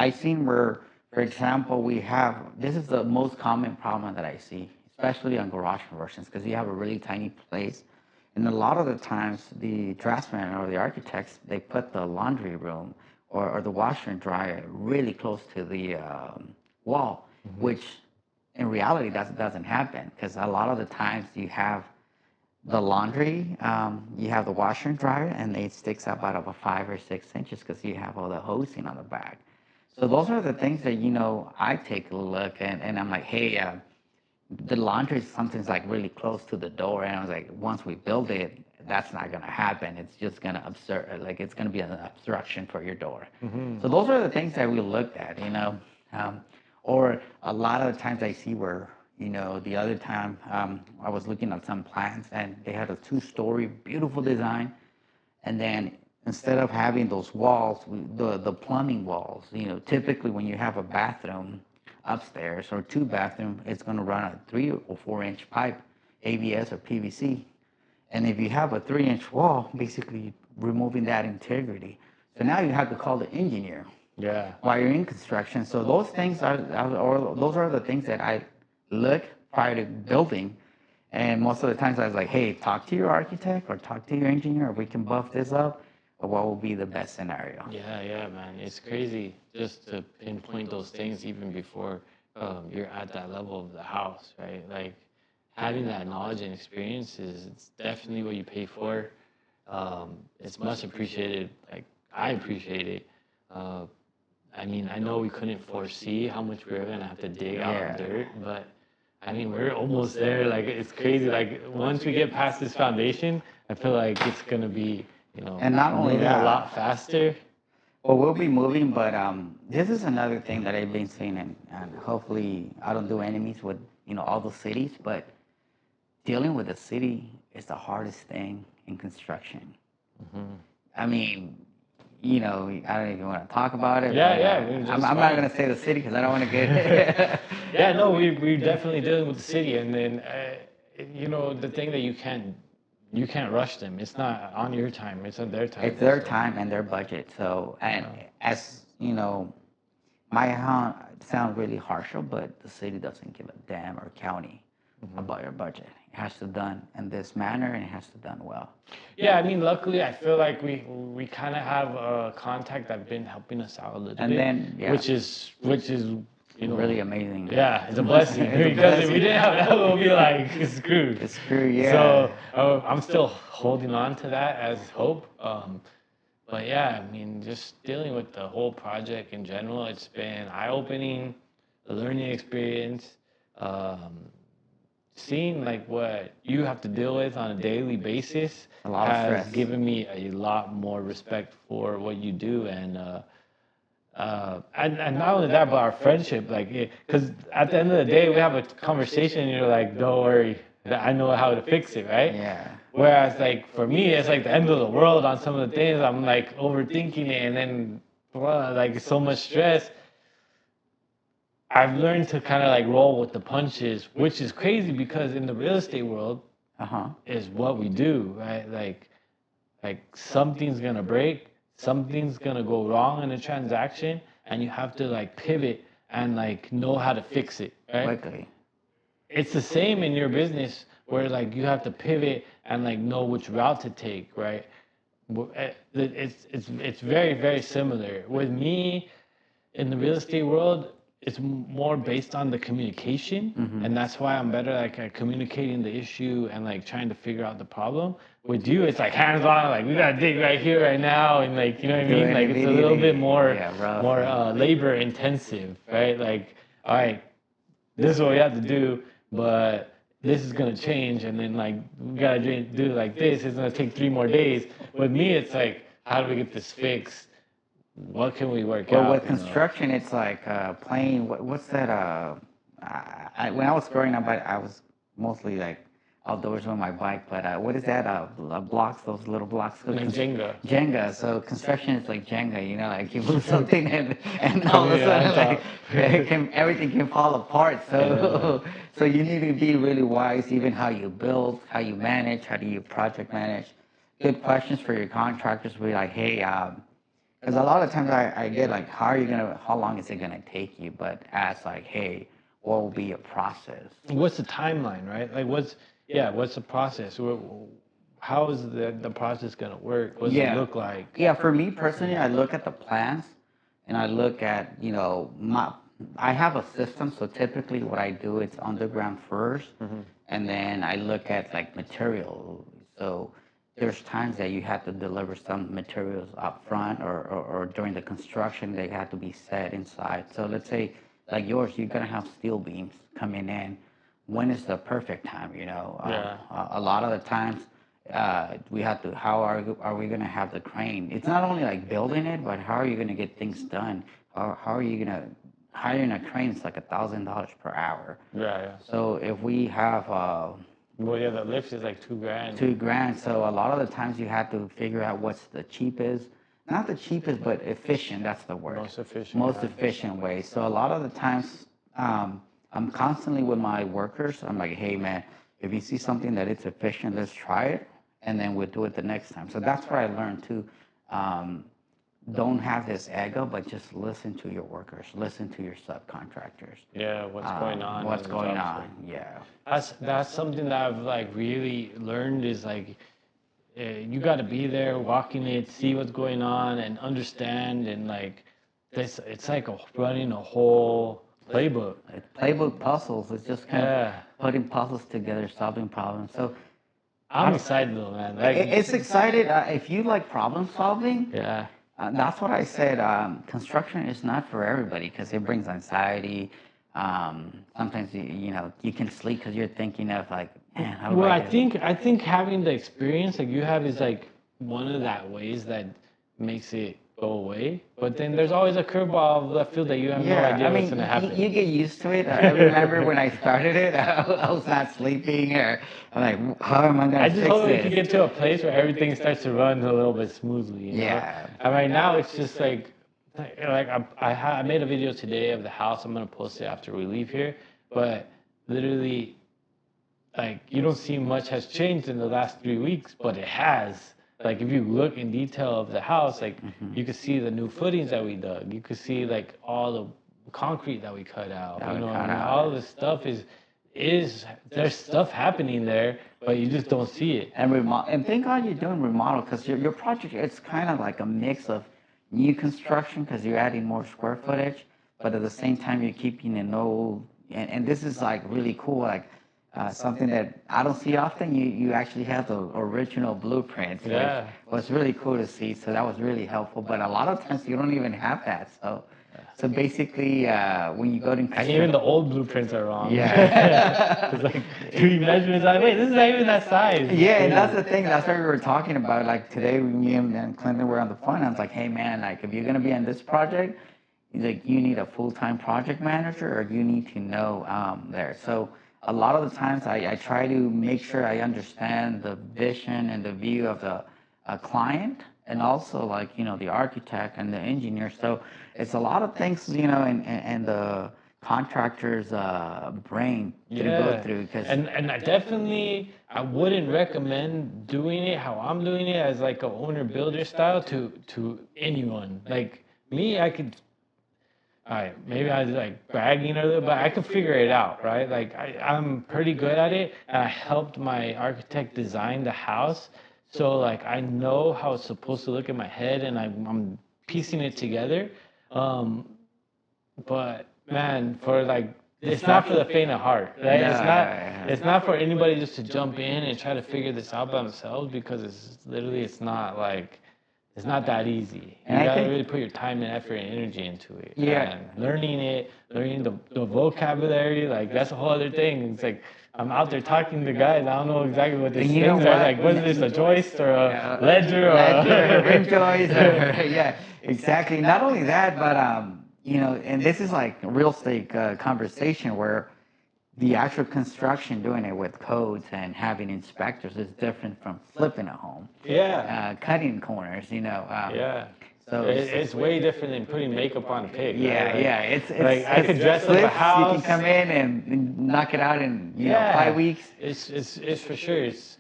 I seen where, for example, we have this is the most common problem that I see, especially on garage conversions, because you have a really tiny place, and a lot of the times the draftsman or the architects they put the laundry room or the washer and dryer really close to the wall, which in reality that doesn't happen because a lot of the times you have the laundry, you have the washer and dryer, and it sticks up out of a 5 or 6 inches because you have all the hosing on the back. So those are the things that I take a look and I'm like, hey, the laundry is something's like really close to the door, and I was like, once we build it, that's not gonna happen. It's just gonna like it's gonna be an obstruction for your door. So those are the things that we looked at. Um, or a lot of the times I see where the other time I was looking at some plans and they had a two-story beautiful design, and then instead of having those walls, the plumbing walls, typically when you have a bathroom upstairs or two bathroom, it's going to run a 3 or 4 inch pipe, ABS or PVC. And if you have a 3 inch wall, basically removing that integrity. So now you have to call the engineer Yeah. while you're in construction. So those things or those are the things that I look prior to building. And most of the times I was like, hey, talk to your architect or talk to your engineer. We can buff this up. Or what will be the best scenario? Yeah, man. It's crazy just to pinpoint those things even before you're at that level of the house, right? Like having that knowledge and experience is it's definitely what you pay for. It's much appreciated. Like I appreciate it. Uh, I mean, I know we couldn't foresee how much we were gonna have to dig out of Yeah. dirt, but I mean, we're almost there. Like it's crazy. Like once we get past this foundation, I feel like it's gonna be, And not only moving a that, lot faster. well, we'll be moving, but this is another thing that I've been seeing, and hopefully I don't do enemies with all the cities, but dealing with the city is the hardest thing in construction. I mean, I don't even want to talk about it, Yeah, but yeah, we're I'm, just I'm not fine. going to say the city because I don't want to get. Yeah, no, we're definitely dealing with the city, and then the thing that you can't rush them. It's not on your time; it's on their time. It's their So, time and their budget. So, and as you know, sound really harshal, but the city doesn't give a damn, or county, about your budget. It has to done in this manner, and it has to done well. yeah, I mean, luckily, I feel like we kind of have a contact that's been helping us out a little And bit, then, yeah, which is really amazing. yeah, it's a blessing It's a because if we blessing. didn't have that, we'll be like screwed. It's true, yeah. So I'm still holding on to that as hope. But yeah, I mean, just dealing with the whole project in general, it's been eye-opening, a learning experience. Um, Seeing like what you have to deal with on a daily basis A lot of has stress. given me a lot more respect for what you do, and not only that, but our friendship, like, because at the end of the day, we have a conversation, and you're like, don't worry, I know how to fix it, right? Yeah. Whereas, like, for me, it's like the end of the world on some of the things. I'm like overthinking it, and then, like, so much stress. I've learned to kind of like roll with the punches, which is crazy because in the real estate world Uh-huh. is what we do, right? Like something's gonna break, something's gonna go wrong in a transaction, and you have to like pivot and like know how to fix it, right? Quickly. It's the same in your business where like you have to pivot and like know which route to take, right? It's very very similar with me in the real estate world. It's more based on the communication, and that's why I'm better like at communicating the issue and like trying to figure out the problem. With you, it's like hands on, like we gotta dig right here, right now, and like you know what I Do mean. it Like it's a little bit immediately. more, Yeah, rough. labor intensive, right? Like, all right, this is what we have to do, but this is gonna change, and then like we gotta do it like this. It's gonna take 3 more days. With me, it's like, how do we get this fixed? What can we work Well, out? with construction, it's like playing. What's that? When I was growing up, I was mostly like outdoors on my bike. But what is that? Blocks, those little blocks. Like Jenga. Jenga. So construction is like Jenga. Like you move something, and all of a Yeah, sudden, like everything can fall apart. So so you need to be really wise, even how you build, how you manage, how do you project manage. Good questions for your contractors. Be like, hey. Because a lot of times I get like, how long is it gonna take you? But ask like, hey, what will be your process? What's the timeline, right? Like, what's the process? How is the process gonna work? What does it look like? Yeah, for me personally, I look at the plans and I look at, I have a system. So typically what I do, it's underground first. And then I look at like material. So there's times that you have to deliver some materials up front or during the construction, they have to be set inside. So let's say like yours, you're gonna have steel beams coming in. When is the perfect time? Yeah. A lot of the times we have to, how are we gonna have the crane? It's not only like building it, but how are you gonna get things done? How are you gonna, hiring a crane is like $1,000 per hour. Yeah. So if we have Well, yeah, the lift is like $2,000. $2,000. So a lot of the times you have to figure out what's the cheapest, not the cheapest, but efficient. That's the word. Most efficient way. So a lot of the times, I'm constantly with my workers. I'm like, hey man, if you see something that it's efficient, let's try it, and then we'll do it the next time. So that's what I learned too. don't have this ego, but just listen to your workers, listen to your subcontractors. Yeah, what's going on What's the going job site. on? Yeah. That's something that I've like really learned is like you got to be there, walking it, see what's going on, and understand. And like this, it's like running a whole playbook. Playbook puzzles. It's just kind of Yeah, putting puzzles together, solving problems. So I'm excited though, man. Like, it's excited. If you like problem solving, yeah, that's what I said. Construction is not for everybody because it brings anxiety. Sometimes you can sleep because you're thinking of like, man, how do well, I do I think having the experience like you have is like one of that ways that makes it go away. But then there's always a curveball of left field that you have no Yeah, idea I what's mean, gonna happen. you get used to it. I remember when I started it, I was not sleeping, or I'm like, how am I I gonna just fix hope we can this? get to a place where everything starts to run a little bit smoothly, you know? Yeah. And right now it's just like I made a video today of the house. I'm gonna post it after we leave here. But literally, like you don't see much has changed in the last 3 weeks, but it has. Like if you look in detail of the house, like you could see the new footings that we dug. You could see like all the concrete that we cut out. That You we know, cut and out. all this stuff is there's stuff happening there, but you just don't see it. And thank God you're doing remodel because your project it's kind of like a mix of new construction because you're adding more square footage, but at the same time you're keeping an old. And this is like really cool, like something that I don't see often. You actually have the original blueprints, Yeah. which was really cool to see. So that was really helpful. But a lot of times you don't even have that. So basically, when you go to And even the old blueprints are wrong. yeah. It's like 3 measurements. Like, wait, this is not even that size. Yeah, and that's the thing. That's what we were talking about. Like today, me and Clinton were on the phone. I was like, "Hey, man, like if you're gonna be on this project, he's like, you need a full-time project manager, or you need to know there." So a lot of the times, I try to make sure I understand the vision and the view of the client, and also like the architect and the engineer. So it's a lot of things, and the contractor's brain to go through because and I wouldn't recommend doing it how I'm doing it as like a owner builder style to anyone. Like me, I could. All right, maybe I was like bragging a little, but I could figure it out, right? Like I'm pretty good at it, and I helped my architect design the house, so like I know how it's supposed to look in my head, and I'm piecing it together. Um, but man, for like it's not for the faint of heart, right? It's not for anybody just to jump in and try to figure this out by themselves because it's not like it's not that easy. You gotta really put your time and effort and energy into it. Yeah. And learning the vocabulary, like that's a whole other thing. It's like I'm out there talking to guys. I don't know exactly what these things are. Like, what is this, a joist or a ledger or a rim joist? Yeah, exactly. Not only that, but and this is like a real estate conversation where the actual construction, doing it with codes and having inspectors, is different from flipping a home. Yeah. Cutting corners, Yeah. So It's way different than putting makeup on a pig. yeah, right? Like, yeah. It's like I could dress up flips, a house. You can come in and knock it out in 5 weeks. It's for sure. It's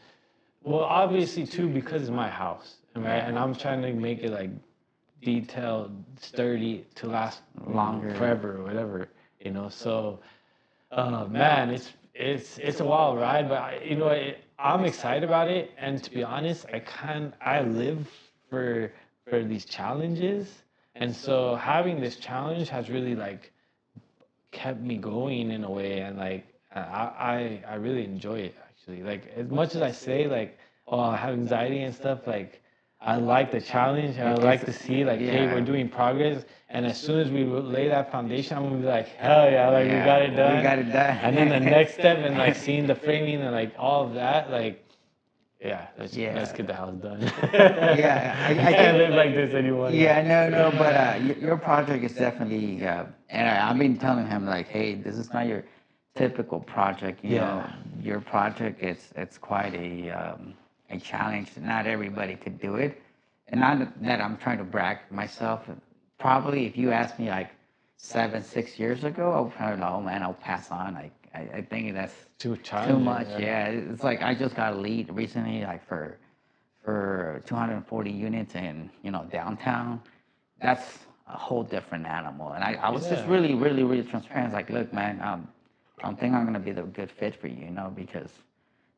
well, obviously too because it's my house, right? And I'm trying to make it like detailed, sturdy to last Longer. forever or whatever, So, man, it's a wild ride, but I'm excited about it. And to be honest, I live for these challenges, and so having this challenge has really like kept me going in a way, and like I really enjoy it actually. Like as much as I say like, oh, I have anxiety and stuff, like I like the challenge and I like to see like, hey, we're doing progress. And as soon as we lay that foundation, I'm gonna be like, hell yeah, like we got it done. We got it done. And then the next step and like seeing the framing and like all of that, like let's get the house done. Yeah, I can't live like this anymore. Yeah, no, but your project is definitely, and I've been telling him like, hey, this is not your typical project. You know, your project it's quite a challenge. Not everybody could do it, and not that I'm trying to brag myself. Probably if you asked me like 6 years ago, I would probably oh man, I'll pass on. I think that's too much. Yeah, it's like I just got a lead recently, like for 240 units in downtown, that's a whole different animal. And I was just Yeah. really, really, really transparent. Like, look, man, I don't think I'm gonna be the good fit for you, you know, because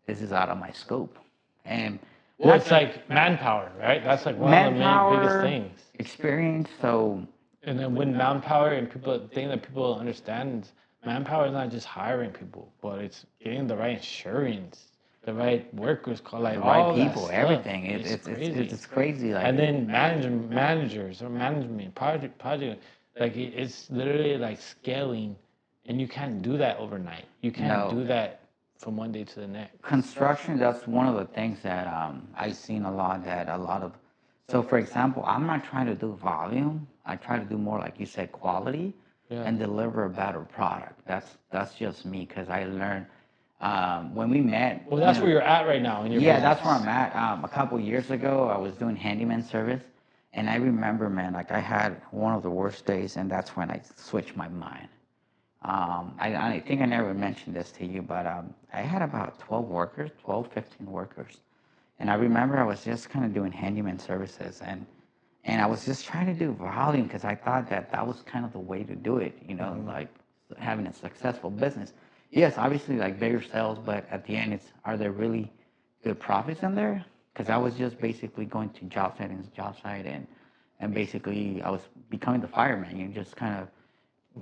this is out of my scope. And Well, not it's like manpower, right? That's like one of the main biggest manpower, things. experience. So And then when manpower and people, the thing that people understand is manpower is not just hiring people, but it's getting the right insurance, the right workers call, like the right all that people, stuff. everything. It's crazy. It's crazy. Like And then managers or management project, like it's literally like scaling, and you can't do that overnight. You can't no. do that from one day to the next. Construction, that's one of the things that I've seen a lot, that a lot of, so for example, I'm not trying to do volume. I try to do more, like you said, quality, Yeah. and deliver a better product. That's just me, because I learned when we met. Well, that's where you're at right now in your Yeah, business. that's where I'm at. A couple years ago, I was doing handyman service, and I remember, man, like I had one of the worst days, and that's when I switched my mind. I think I never mentioned this to you, but I had about 12 workers, 12, 15 workers. And I remember I was just kind of doing handyman services, and I was just trying to do volume because I thought that that was kind of the way to do it, you know, like having a successful business. Yes, obviously like bigger sales, but at the end, it's, are there really good profits in there? Because I was just basically going to job site, and basically I was becoming the fireman. You just kind of,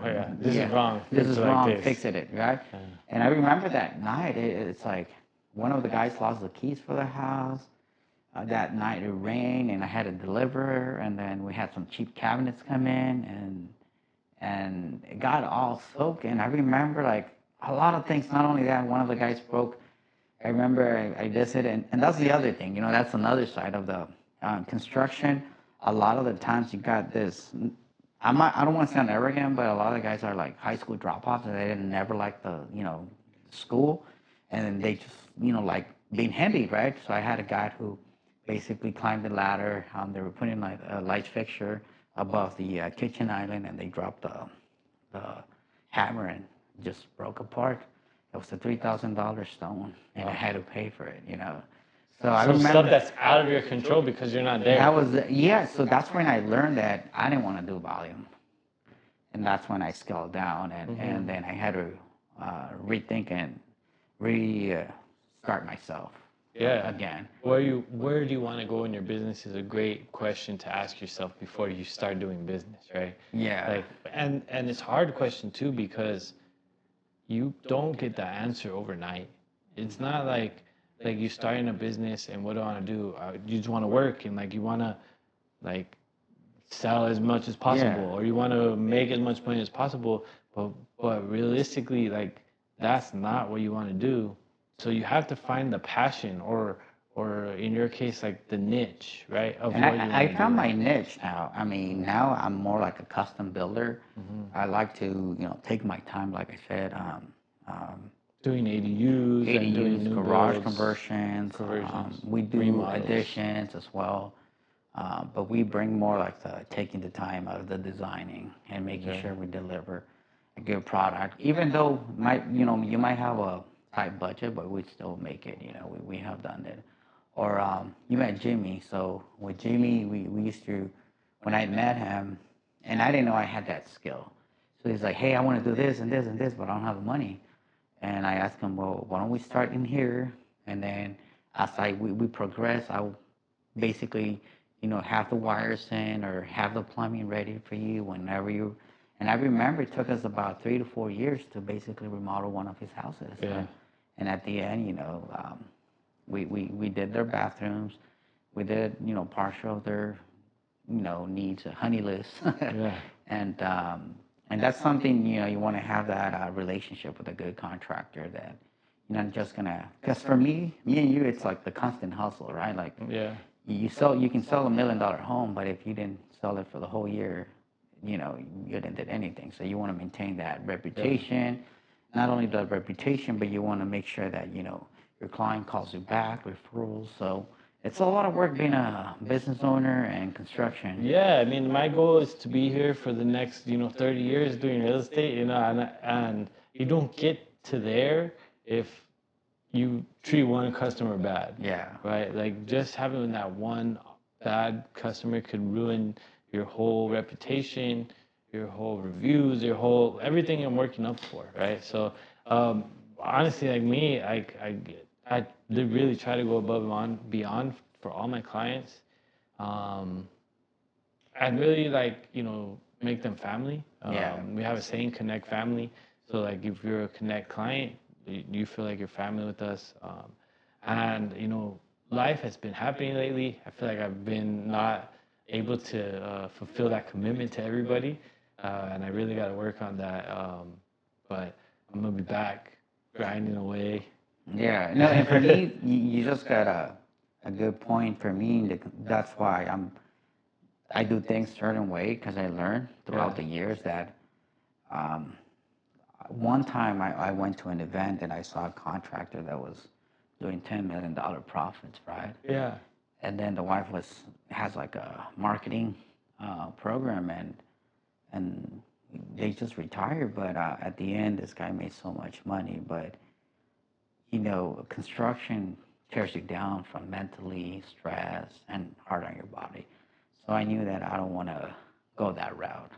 Oh, yeah, this yeah, is wrong. this Fix is it like wrong, this. fix it, right? And I remember that night, it's like one of the guys lost the keys for the house. That night it rained, and I had to deliver, and then we had some cheap cabinets come in, and it got all soaked. And I remember like a lot of things. Not only that, one of the guys broke. I remember I did it, and that's the other thing. You know, that's another side of the construction. A lot of the times you got this. I don't want to sound arrogant, but a lot of guys are like high school dropouts, and they didn't never like the, you know, school, and then they just, you know, like being handy, right? So I had a guy who basically climbed the ladder. They were putting like a light fixture above the kitchen island, and they dropped the hammer and just broke apart. It was a $3,000 stone, and I had to pay for it, you know. So I Some stuff remember that's out of your control because you're not there. that was, yeah. So that's when I learned that I didn't want to do volume, and that's when I scaled down, and then I had to rethink and restart myself Yeah. again. Where do you want to go in your business is a great question to ask yourself before you start doing business, right? Yeah. Like, and it's a hard question too because you don't get the answer overnight. It's not like you starting a business and what do I want to do? You just want to work and like you want to like sell as much as possible Yeah. or you want to make as much money as possible, but realistically like that's not what you want to do. So you have to find the passion or in your case like the niche, right, of And what you I want to found do. my niche now. I mean, now I'm more like a custom builder. I like to, you know, take my time, like I said, Doing ADUs and doing ADUs, new garage builds, conversions, we do remodels. additions as well. But we bring more like the taking the time of the designing and making Yeah. sure we deliver a good product. Even though might, you know, you might have a tight budget, but we still make it. You know, we have done it. Or you met Jimmy. So with Jimmy, we used to, when I met him, and I didn't know I had that skill. So he's like, hey, I want to do this and this and this, but I don't have the money. And I asked him, well, why don't we start in here? And then as we progress, I'll basically, you know, have the wires in or have the plumbing ready for you whenever you. And I remember it took us about 3 to 4 years to basically remodel one of his houses. Yeah. And at the end, you know, we did their bathrooms. We did, you know, partial of their, you know, needs, a honey list. Yeah. And that's something, you know, you want to have that relationship with a good contractor that you're not just gonna, because for me and you, it's like the constant hustle, right? Like Yeah. you can sell $1 million home, but if you didn't sell it for the whole year, you know, you didn't did anything. So you want to maintain that reputation, not only the reputation, but you want to make sure that, you know, your client calls you back, referrals. So it's a lot of work being a business owner and construction. Yeah, I mean, my goal is to be here for the next, 30 years doing real estate, and you don't get to there if you treat one customer bad, Yeah. right? Like just having that one bad customer could ruin your whole reputation, your whole reviews, your whole everything I'm working up for, right? So honestly, like me, I really try to go above and beyond for all my clients. Um, I'd really like, make them family. Yeah. We have a saying, connect family. So like if you're a connect client, you feel like you're family with us. And life has been happening lately. I feel like I've been not able to fulfill that commitment to everybody. And I really got to work on that. But I'm gonna be back grinding away. Yeah, no, and for me, you just got a good point for me. That's why I do things certain way because I learned throughout the years that um, one time I went to an event and I saw a contractor that was doing $10 million profits, right? Yeah. And then the wife has like a marketing program and they just retired. But at the end, this guy made so much money. But construction tears you down from mentally, stress, and hard on your body. So I knew that I don't want to go that route.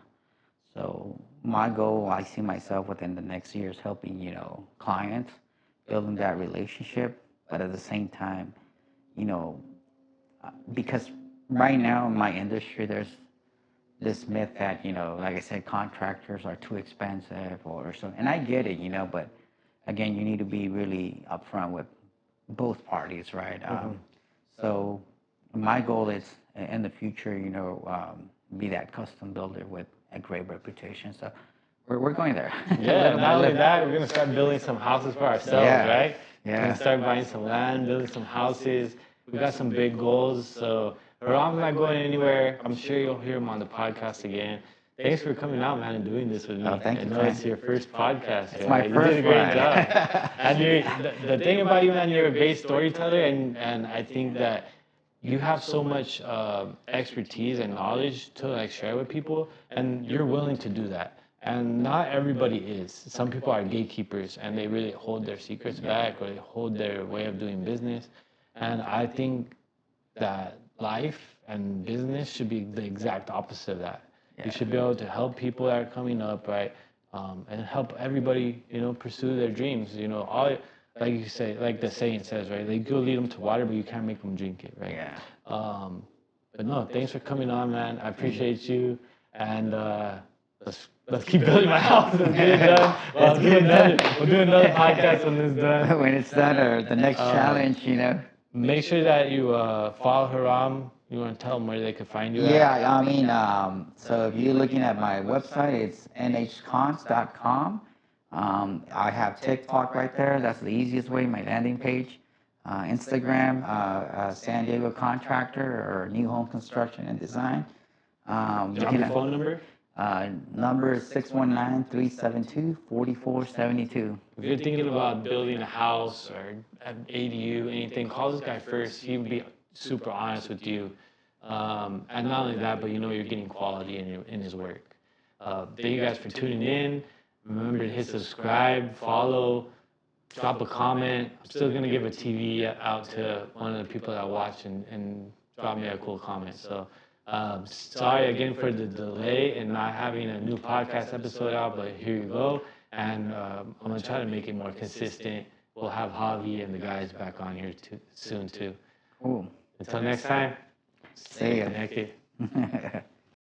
So my goal, I see myself within the next years helping, clients, building that relationship, but at the same time, you know, because right now in my industry, there's this myth that, like I said, contractors are too expensive or so, and I get it, but again, you need to be really upfront with both parties, right? So my goal is in the future, be that custom builder with a great reputation. So we're going there. Yeah, not only that, we're gonna start building some houses for ourselves, Yeah, right? We're yeah. gonna start buying some land, building some houses. We got some big goals. So Haram's not going anywhere. I'm sure you'll hear him on the podcast again. Thanks for coming out, man, and doing this with me. Oh, thank I you, know man. it's your first podcast. It's my You first did a great one. job. And the thing about you, man, you're a great storyteller, and I think that you have so much expertise and knowledge to like share with people, and you're willing to do that. And not everybody is. Some people are gatekeepers and they really hold their secrets back or they hold their way of doing business. And I think that life and business should be the exact opposite of that. You should be able to help people that are coming up, right? And help everybody, pursue their dreams. All like you say, like the saying says, right? Like, go lead them to water, but you can't make them drink it, right? Yeah. But no, thanks for coming on, man. I appreciate you, and let's keep building my house. Let's get it done. We'll do another podcast when it's done. When it's done, or the next challenge. Make sure that you follow Haram. You want to tell them where they can find you at? Yeah, I mean, so if you're looking at my website, it's nhcons.com. I have TikTok right there. That's the easiest way, my landing page. Instagram, San Diego Contractor or New Home Construction and Design. Drop your phone number. Number is 619-372-4472. If you're thinking about building a house or an ADU, anything, call this guy first. He'll be super honest with you. And not only that, but you're getting quality in his work. Thank you guys for tuning in. Remember to hit subscribe, follow, drop a comment. I'm still going to give a TV out to one of the people that watch and drop me a cool comment. So sorry again for the delay and not having a new podcast episode out, but here you go. And I'm going to try to make it more consistent. We'll have Javi and the guys back on here soon, too. Cool. Until next time, See ya. stay connected.